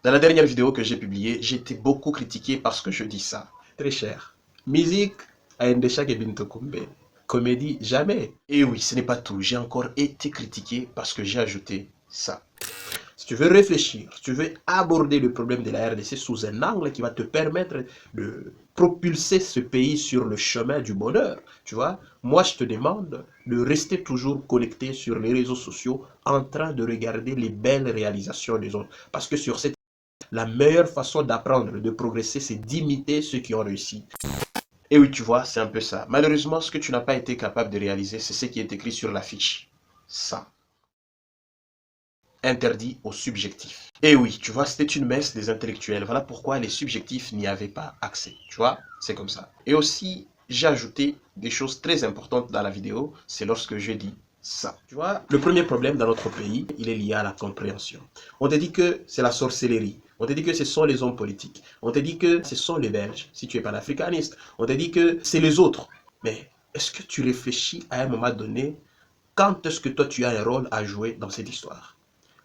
Dans la dernière vidéo que j'ai publiée, j'ai été beaucoup critiqué parce que je dis ça. Très cher. Musique, Aendesha Gebintokumbe. Comédie, jamais. Et oui, ce n'est pas tout. J'ai encore été critiqué parce que j'ai ajouté ça. Si tu veux réfléchir, si tu veux aborder le problème de la RDC sous un angle qui va te permettre de propulser ce pays sur le chemin du bonheur, tu vois, moi je te demande de rester toujours connecté sur les réseaux sociaux en train de regarder les belles réalisations des autres. Parce que sur cette la meilleure façon d'apprendre, de progresser, c'est d'imiter ceux qui ont réussi. Et oui, tu vois, c'est un peu ça. Malheureusement, ce que tu n'as pas été capable de réaliser, c'est ce qui est écrit sur l'affiche. Ça. Interdit aux subjectifs. Et oui, tu vois, c'était une messe des intellectuels. Voilà pourquoi les subjectifs n'y avaient pas accès. Tu vois, c'est comme ça. Et aussi, j'ai ajouté des choses très importantes dans la vidéo. C'est lorsque je dis ça. Tu vois, le premier problème dans notre pays, il est lié à la compréhension. On te dit que c'est la sorcellerie. On te dit que ce sont les hommes politiques. On te dit que ce sont les Belges, si tu es panafricaniste. On te dit que c'est les autres. Mais est-ce que tu réfléchis à un moment donné, quand est-ce que toi tu as un rôle à jouer dans cette histoire?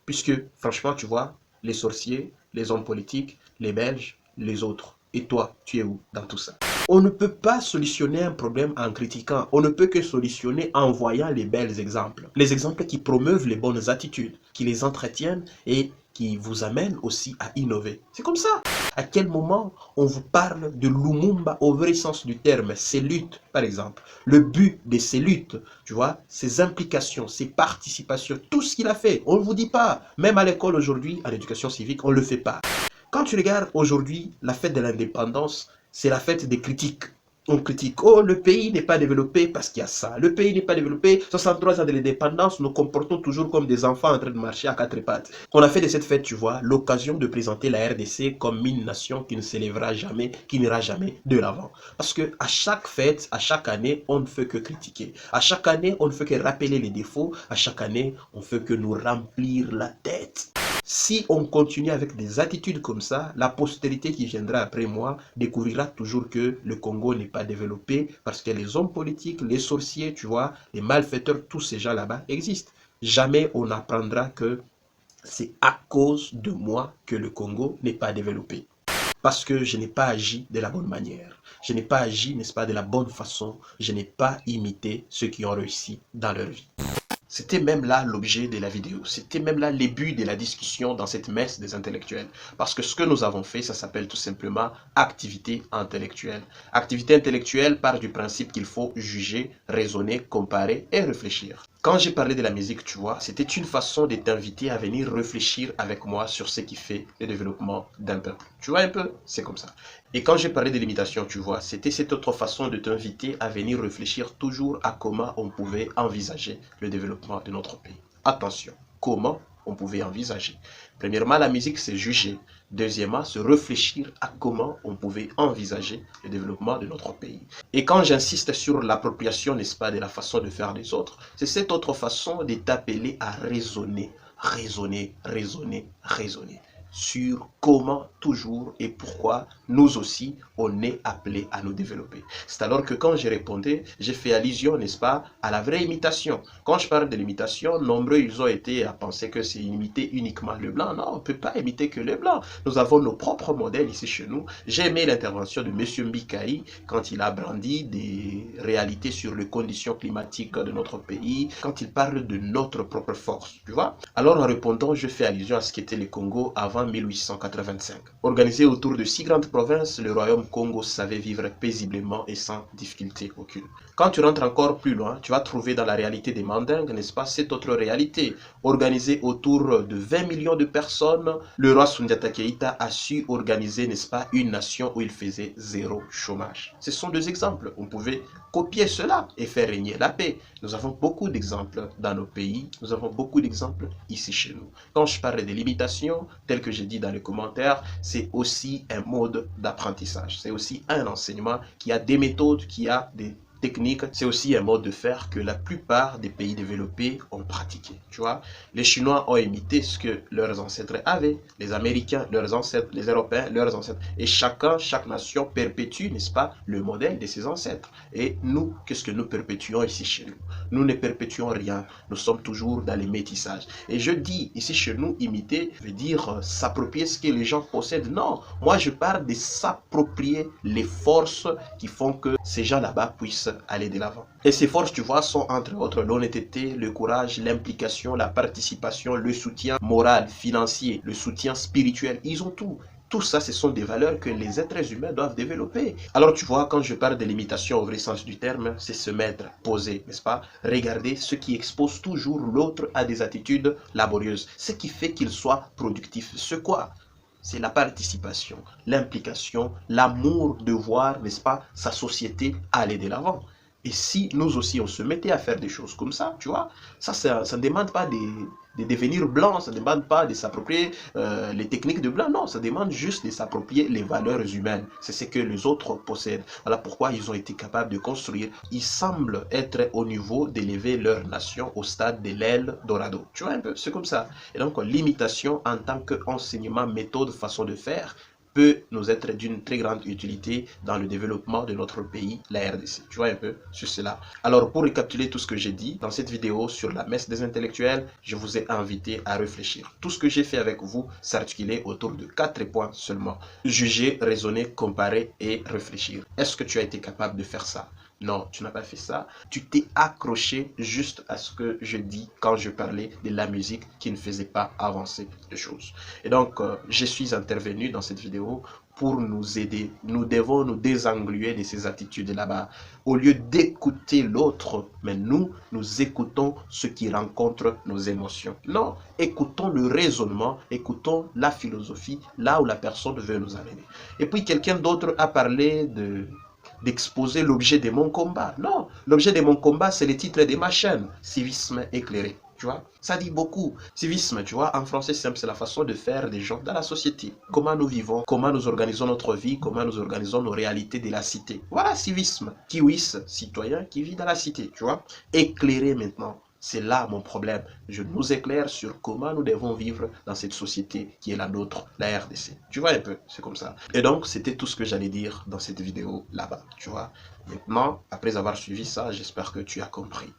Puisque, franchement, tu vois, les sorciers, les hommes politiques, les Belges, les autres. Et toi, tu es où dans tout ça? On ne peut pas solutionner un problème en critiquant. On ne peut que solutionner en voyant les belles exemples. Les exemples qui promeuvent les bonnes attitudes, qui les entretiennent et qui vous amènent aussi à innover. C'est comme ça. À quel moment on vous parle de Lumumba au vrai sens du terme, ses luttes par exemple, le but de ses luttes, tu vois, ses implications, ses participations, tout ce qu'il a fait, on ne vous dit pas. Même à l'école aujourd'hui, à l'éducation civique, on ne le fait pas. Quand tu regardes aujourd'hui la fête de l'indépendance, c'est la fête des critiques. On critique, oh le pays n'est pas développé parce qu'il y a ça. Le pays n'est pas développé, 63 ans de l'indépendance, nous comportons toujours comme des enfants en train de marcher à quatre pattes. On a fait de cette fête, tu vois, l'occasion de présenter la RDC comme une nation qui ne s'élèvera jamais, qui n'ira jamais de l'avant. Parce que à chaque fête, à chaque année, on ne fait que critiquer. À chaque année, on ne fait que rappeler les défauts. À chaque année, on ne fait que nous remplir la tête. Si on continue avec des attitudes comme ça, la postérité qui viendra après moi découvrira toujours que le Congo n'est pas développé parce que les hommes politiques, les sorciers, tu vois, les malfaiteurs, tous ces gens là-bas existent. Jamais on apprendra que c'est à cause de moi que le Congo n'est pas développé. Parce que je n'ai pas agi de la bonne manière. Je n'ai pas agi, n'est-ce pas, de la bonne façon. Je n'ai pas imité ceux qui ont réussi dans leur vie. C'était même là l'objet de la vidéo. C'était même là le but de la discussion dans cette messe des intellectuels. Parce que ce que nous avons fait, ça s'appelle tout simplement activité intellectuelle. Activité intellectuelle part du principe qu'il faut juger, raisonner, comparer et réfléchir. Quand j'ai parlé de la musique, tu vois, c'était une façon de t'inviter à venir réfléchir avec moi sur ce qui fait le développement d'un peuple. Tu vois un peu? C'est comme ça. Et quand j'ai parlé de l'imitation, tu vois, c'était cette autre façon de t'inviter à venir réfléchir toujours à comment on pouvait envisager le développement de notre pays. Attention, comment on pouvait envisager. Premièrement, la musique, c'est juger. Deuxièmement, se réfléchir à comment on pouvait envisager le développement de notre pays. Et quand j'insiste sur l'appropriation, n'est-ce pas, de la façon de faire des autres, c'est cette autre façon de t'appeler à raisonner, raisonner, raisonner, raisonner sur comment toujours et pourquoi nous aussi on est appelé à nous développer. C'est alors que quand je répondais, j'ai fait allusion, n'est-ce pas, à la vraie imitation. Quand je parle de l'imitation, nombreux ils ont été à penser que c'est imiter uniquement le blanc. Non, on ne peut pas imiter que le blanc. Nous avons nos propres modèles ici chez nous. J'ai aimé l'intervention de M. Mbikaï quand il a brandi des réalités sur les conditions climatiques de notre pays, quand il parle de notre propre force, tu vois. Alors en répondant, je fais allusion à ce qu'était le Congo avant 1885. Organisé autour de 6 grandes provinces, le royaume Congo savait vivre paisiblement et sans difficulté aucune. Quand tu rentres encore plus loin, tu vas trouver dans la réalité des Mandingues, n'est-ce pas, cette autre réalité. Organisée autour de 20 millions de personnes, le roi Sundiata Keïta a su organiser, n'est-ce pas, une nation où il faisait zéro chômage. Ce sont deux exemples. On pouvait copier cela et faire régner la paix. Nous avons beaucoup d'exemples dans nos pays. Nous avons beaucoup d'exemples ici chez nous. Quand je parle de l'imitation, tel que j'ai dit dans les commentaires, c'est aussi un mode d'apprentissage. C'est aussi un enseignement qui a des méthodes, qui a des technique, c'est aussi un mode de faire que la plupart des pays développés ont pratiqué. Tu vois, les Chinois ont imité ce que leurs ancêtres avaient, les Américains, leurs ancêtres, les Européens, leurs ancêtres. Et chaque nation perpétue, n'est-ce pas, le modèle de ses ancêtres. Et nous, qu'est-ce que nous perpétuons ici chez nous? Nous ne perpétuons rien. Nous sommes toujours dans les métissages. Et je dis, ici chez nous, imiter veut dire s'approprier ce que les gens possèdent. Non, moi je parle de s'approprier les forces qui font que ces gens là-bas puissent aller de l'avant. Et ces forces, tu vois, sont entre autres l'honnêteté, le courage, l'implication, la participation, le soutien moral, financier, le soutien spirituel. Ils ont tout. Tout ça, ce sont des valeurs que les êtres humains doivent développer. Alors tu vois, quand je parle de l'imitation au vrai sens du terme, c'est se mettre, poser, n'est-ce pas? Regarder ce qui expose toujours l'autre à des attitudes laborieuses. Ce qui fait qu'il soit productif. Ce quoi? C'est la participation, l'implication, l'amour de voir, n'est-ce pas, sa société aller de l'avant. Et si nous aussi, on se mettait à faire des choses comme ça, tu vois, ça ne demande pas de devenir blanc, ça ne demande pas de s'approprier les techniques de blanc, non, ça demande juste de s'approprier les valeurs humaines. C'est ce que les autres possèdent. Voilà pourquoi ils ont été capables de construire. Ils semblent être au niveau d'élever leur nation au stade de l'aile Dorado. Tu vois un peu, c'est comme ça. Et donc, l'imitation en tant qu'enseignement, méthode, façon de faire, peut nous être d'une très grande utilité dans le développement de notre pays, la RDC. Tu vois un peu sur cela. Alors, pour récapituler tout ce que j'ai dit dans cette vidéo sur la messe des intellectuels, je vous ai invité à réfléchir. Tout ce que j'ai fait avec vous s'articulait autour de 4 points seulement. Juger, raisonner, comparer et réfléchir. Est-ce que tu as été capable de faire ça? Non, tu n'as pas fait ça. Tu t'es accroché juste à ce que je dis quand je parlais de la musique qui ne faisait pas avancer les choses. Et donc, je suis intervenu dans cette vidéo pour nous aider. Nous devons nous désengluer de ces attitudes là-bas. Au lieu d'écouter l'autre, mais nous écoutons ce qui rencontre nos émotions. Non, écoutons le raisonnement, écoutons la philosophie, là où la personne veut nous amener. Et puis, quelqu'un d'autre a parlé d'exposer l'objet de mon combat. Non, l'objet de mon combat, c'est le titre de ma chaîne, Civisme éclairé. Tu vois, ça dit beaucoup. Civisme, tu vois, en français simple, c'est la façon de faire des gens dans la société. Comment nous vivons, comment nous organisons notre vie, comment nous organisons nos réalités de la cité. Voilà, civisme. Kiwis, citoyen qui vit dans la cité, tu vois. Éclairé maintenant. C'est là mon problème. Je nous éclaire sur comment nous devons vivre dans cette société qui est la nôtre, la RDC. Tu vois un peu, c'est comme ça. Et donc, c'était tout ce que j'allais dire dans cette vidéo là-bas, tu vois. Maintenant, après avoir suivi ça, j'espère que tu as compris.